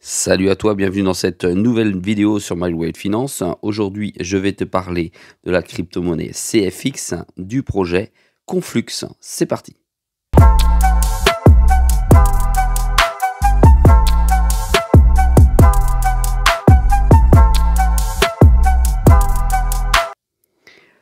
Salut à toi, bienvenue dans cette nouvelle vidéo sur MyWay Finance. Aujourd'hui, je vais te parler de la crypto-monnaie CFX du projet Conflux. C'est parti.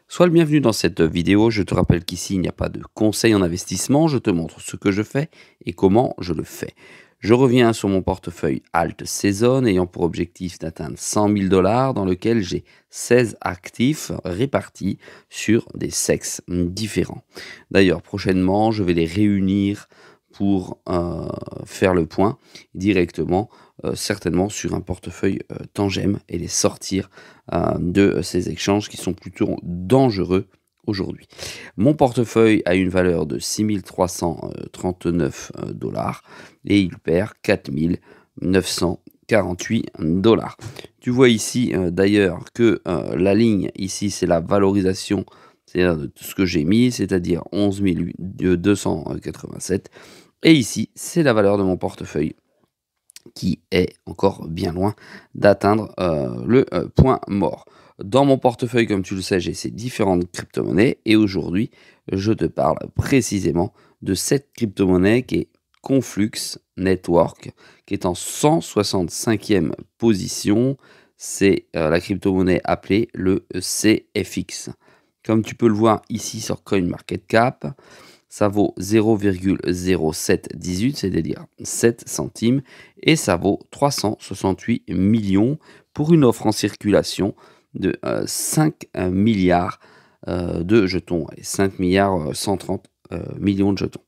Sois le bienvenu dans cette vidéo. Je te rappelle qu'ici, il n'y a pas de conseil en investissement. Je te montre ce que je fais et comment je le fais. Je reviens sur mon portefeuille Alt Season ayant pour objectif d'atteindre 100 000 $, dans lequel j'ai 16 actifs répartis sur des sexes différents. D'ailleurs, prochainement, je vais les réunir pour faire le point directement, certainement sur un portefeuille Tangem et les sortir de ces échanges qui sont plutôt dangereux aujourd'hui. Mon portefeuille a une valeur de 6 339 $ et il perd 4 948 $. Tu vois ici d'ailleurs que la ligne ici, c'est la valorisation, c'est-à-dire de ce que j'ai mis, c'est-à-dire 11 287. Et ici, c'est la valeur de mon portefeuille qui est encore bien loin d'atteindre le point mort. Dans mon portefeuille, comme tu le sais, j'ai ces différentes crypto-monnaies et aujourd'hui, je te parle précisément de cette crypto-monnaie qui est Conflux Network, qui est en 165e position. C'est la crypto-monnaie appelée le CFX. Comme tu peux le voir ici sur CoinMarketCap, ça vaut 0,0718, c'est-à-dire 7 centimes, et ça vaut 368 millions pour une offre en circulation de 5 milliards de jetons, et 5 milliards 130 millions de jetons.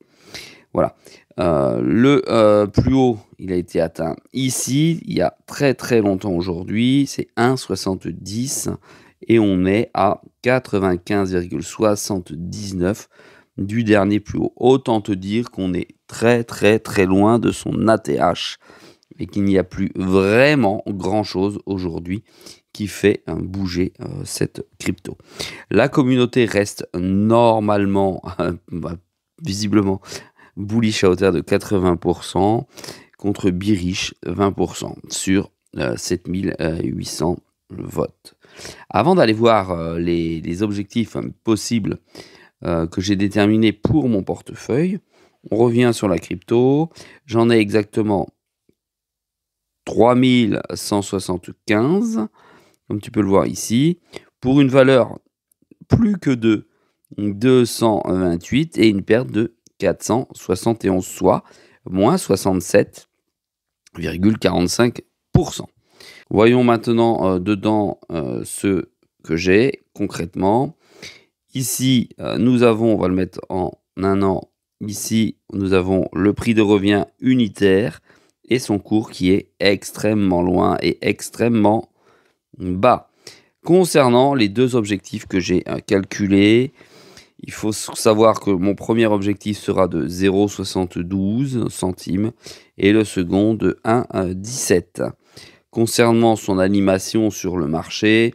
Voilà. Le plus haut, il a été atteint ici, il y a très très longtemps aujourd'hui, c'est 1,70 et on est à 95,79 du dernier plus haut. Autant te dire qu'on est très très très loin de son ATH et qu'il n'y a plus vraiment grand chose aujourd'hui qui fait bouger cette crypto. La communauté reste normalement, visiblement, bullish à hauteur de 80% contre bearish 20% sur 7800 votes. Avant d'aller voir les objectifs possibles que j'ai déterminés pour mon portefeuille, on revient sur la crypto. J'en ai exactement 3175, comme tu peux le voir ici, pour une valeur plus que de 228 et une perte de 471, soit moins 67,45%. Voyons maintenant dedans ce que j'ai concrètement. Ici, nous avons, on va le mettre en un an, ici, nous avons le prix de revient unitaire et son cours qui est extrêmement loin et extrêmement bas. Concernant les deux objectifs que j'ai calculés, il faut savoir que mon premier objectif sera de 0,72 centimes et le second de 1,17. Concernant son animation sur le marché,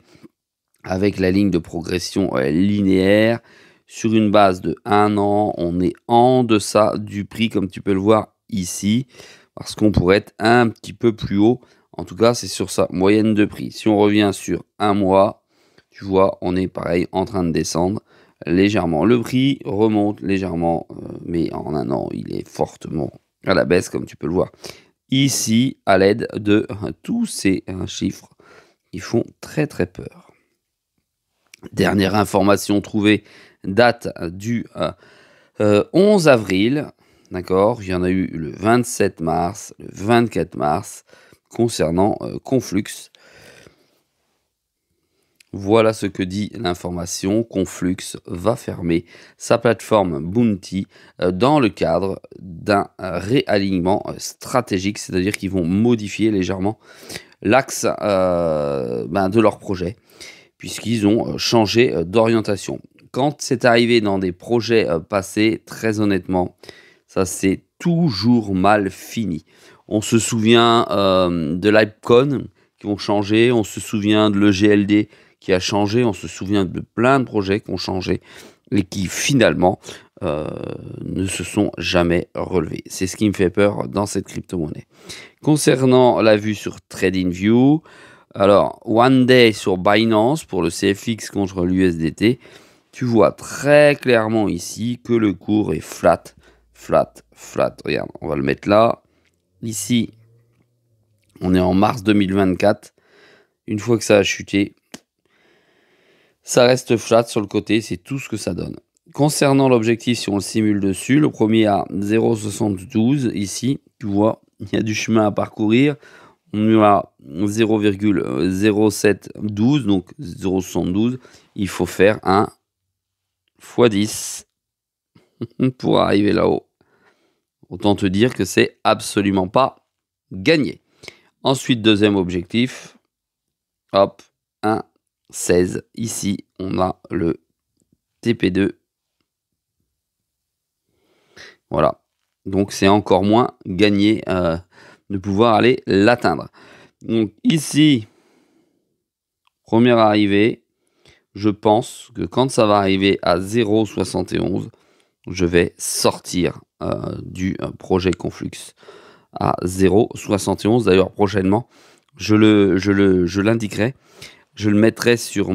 avec la ligne de progression linéaire, sur une base de 1 an, on est en deçà du prix, comme tu peux le voir ici, parce qu'on pourrait être un petit peu plus haut. En tout cas, c'est sur sa moyenne de prix. Si on revient sur un mois, tu vois, on est pareil en train de descendre légèrement. Le prix remonte légèrement, mais en un an, il est fortement à la baisse, comme tu peux le voir ici, à l'aide de tous ces chiffres qui font très très peur. Dernière information trouvée, date du 11 avril, d'accord, il y en a eu le 27 mars, le 24 mars, concernant Conflux. Voilà ce que dit l'information. Conflux va fermer sa plateforme Bounty dans le cadre d'un réalignement stratégique, c'est-à-dire qu'ils vont modifier légèrement l'axe de leur projet, puisqu'ils ont changé d'orientation. Quand c'est arrivé dans des projets passés, très honnêtement, ça s'est toujours mal fini. On se souvient de l'Hypecoin qui ont changé, on se souvient de l'EGLD qui a changé, on se souvient de plein de projets qui ont changé et qui finalement ne se sont jamais relevés. C'est ce qui me fait peur dans cette crypto-monnaie. Concernant la vue sur TradingView, alors One Day sur Binance pour le CFX contre l'USDT, tu vois très clairement ici que le cours est flat, flat, flat. Regarde, on va le mettre là. Ici, on est en mars 2024. Une fois que ça a chuté, ça reste flat sur le côté, c'est tout ce que ça donne. Concernant l'objectif, si on le simule dessus, le premier à 0,72, ici, tu vois, il y a du chemin à parcourir. On est à 0,0712, donc 0,72. Il faut faire un x10 pour arriver là-haut. Autant te dire que c'est absolument pas gagné. Ensuite, deuxième objectif, hop, 1,16. Ici, on a le TP2. Voilà. Donc, c'est encore moins gagné de pouvoir aller l'atteindre. Donc, ici, première arrivée, je pense que quand ça va arriver à 0,71, je vais sortir du projet Conflux à 0,71. D'ailleurs, prochainement, je l'indiquerai. Je le mettrai sur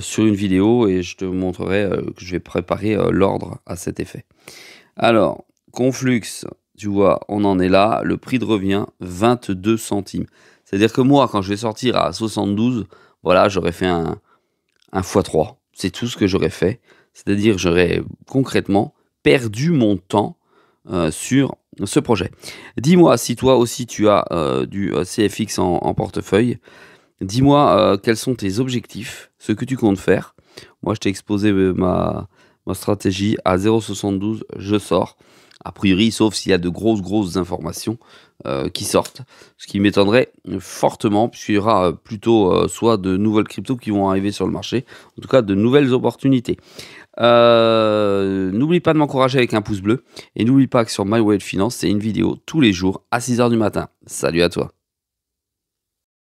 sur une vidéo et je te montrerai que je vais préparer l'ordre à cet effet. Alors, Conflux, tu vois, on en est là. Le prix de revient, 22 centimes. C'est-à-dire que moi, quand je vais sortir à 72, voilà, j'aurais fait un x3. C'est tout ce que j'aurais fait. C'est-à-dire j'aurais concrètement perdu mon temps sur ce projet. Dis-moi si toi aussi tu as du CFX en portefeuille. Dis-moi quels sont tes objectifs, ce que tu comptes faire. Moi, je t'ai exposé ma stratégie à 0,72, je sors. A priori, sauf s'il y a de grosses informations qui sortent. Ce qui m'étonnerait fortement, puisqu'il y aura plutôt soit de nouvelles cryptos qui vont arriver sur le marché, en tout cas de nouvelles opportunités. N'oublie pas de m'encourager avec un pouce bleu. Et n'oublie pas que sur My Wallet Finance, c'est une vidéo tous les jours à 6 h du matin. Salut à toi.